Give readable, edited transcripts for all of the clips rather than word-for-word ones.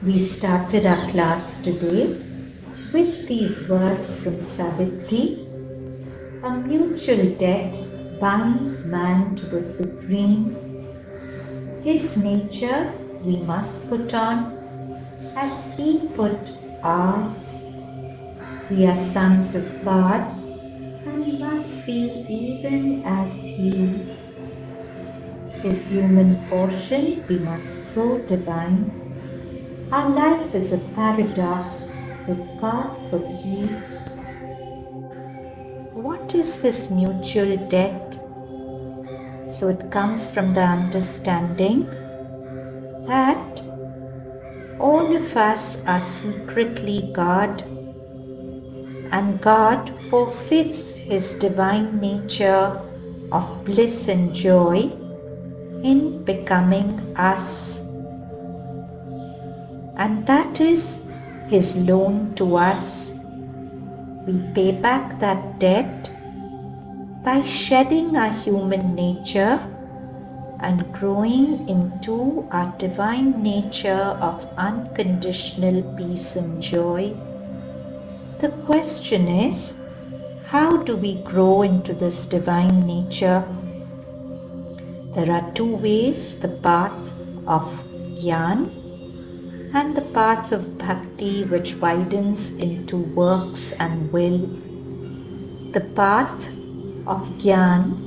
We started our class today with these words from Savitri. A mutual debt binds man to the Supreme. His nature we must put on as he put ours. We are sons of God and must be even as he. His human portion we must grow divine. Our life is a paradox with God for key. What is this mutual debt? So it comes from the understanding that all of us are secretly God, and God forfeits his divine nature of bliss and joy in becoming us. And that is his loan to us. We pay back that debt by shedding our human nature and growing into our divine nature of unconditional peace and joy. The question is, how do we grow into this divine nature? There are two ways, the path of Gyan and the path of Bhakti, which widens into works and will. The path of Gyan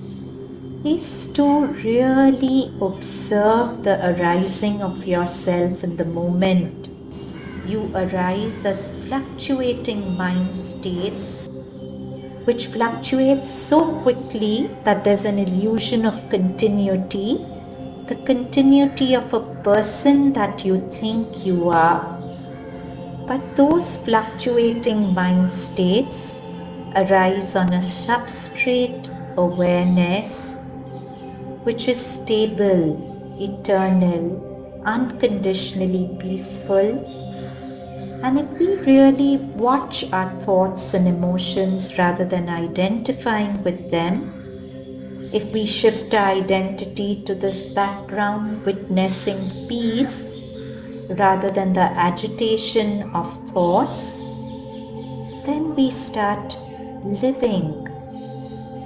is to really observe the arising of yourself in the moment. You arise as fluctuating mind states, which fluctuates so quickly that there's an illusion of continuity, the continuity of a person that you think you are. But those fluctuating mind states arise on a substrate awareness which is stable, eternal, unconditionally peaceful. And if we really watch our thoughts and emotions rather than identifying with them, if we shift our identity to this background, witnessing peace rather than the agitation of thoughts, then we start living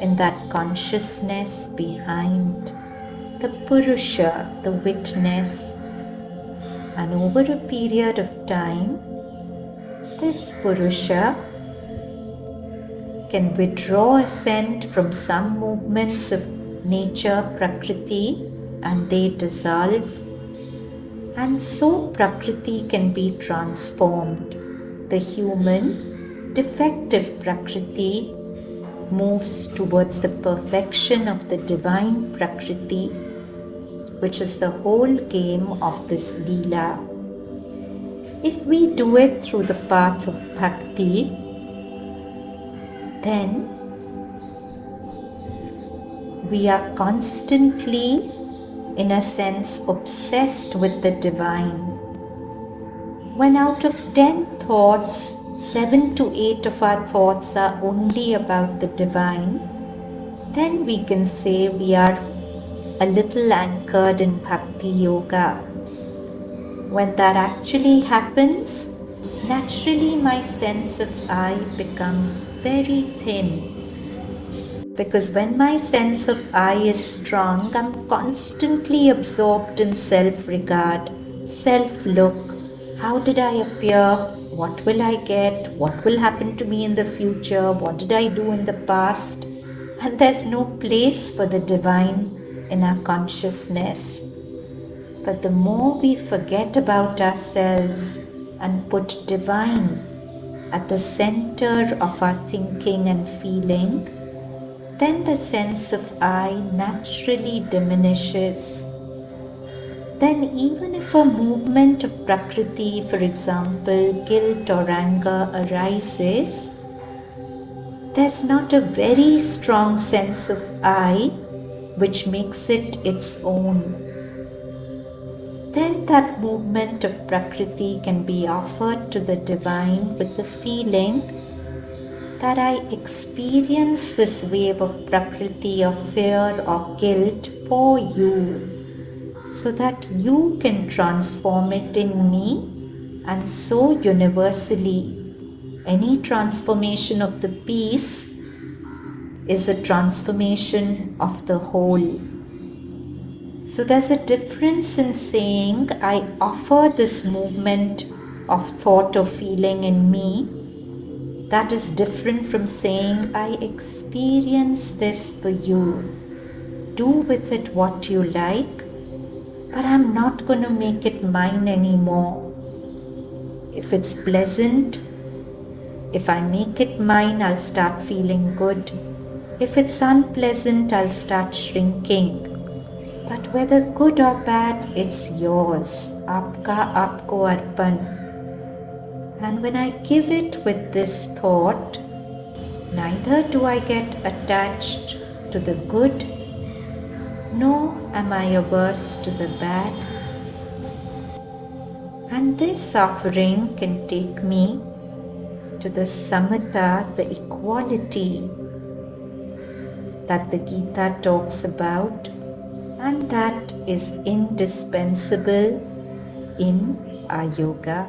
in that consciousness behind the Purusha, the witness. And over a period of time, this Purusha can withdraw assent from some movements of nature, Prakriti, and they dissolve. And so Prakriti can be transformed. The human, defective Prakriti moves towards the perfection of the divine Prakriti, which is the whole game of this Leela. If we do it through the path of Bhakti, then we are constantly, in a sense, obsessed with the divine. When out of 10 thoughts, 7 to 8 of our thoughts are only about the divine, then we can say we are a little anchored in Bhakti Yoga. When that actually happens, naturally my sense of I becomes very thin. Because when my sense of I is strong, I'm constantly absorbed in self-regard, self-look. How did I appear? What will I get? What will happen to me in the future? What did I do in the past? And there's no place for the divine in our consciousness. But the more we forget about ourselves and put divine at the center of our thinking and feeling, then the sense of I naturally diminishes. Then even if a movement of Prakriti, for example, guilt or anger arises, there's not a very strong sense of I which makes it its own. Then that movement of Prakriti can be offered to the divine with the feeling that I experience this wave of Prakriti of fear or guilt for you. so that you can transform it in me and so universally. Any transformation of the piece is a transformation of the whole. So there's a difference in saying, I offer this movement of thought or feeling in me. That is different from saying, I experience this for you. Do with it what you like, but I'm not going to make it mine anymore. If it's pleasant, if I make it mine, I'll start feeling good. If it's unpleasant, I'll start shrinking. But whether good or bad, it's yours. Aapka aapko arpan. And when I give it with this thought, neither do I get attached to the good, nor am I averse to the bad. And this offering can take me to the samatha, the equality that the Gita talks about, and that is indispensable in our yoga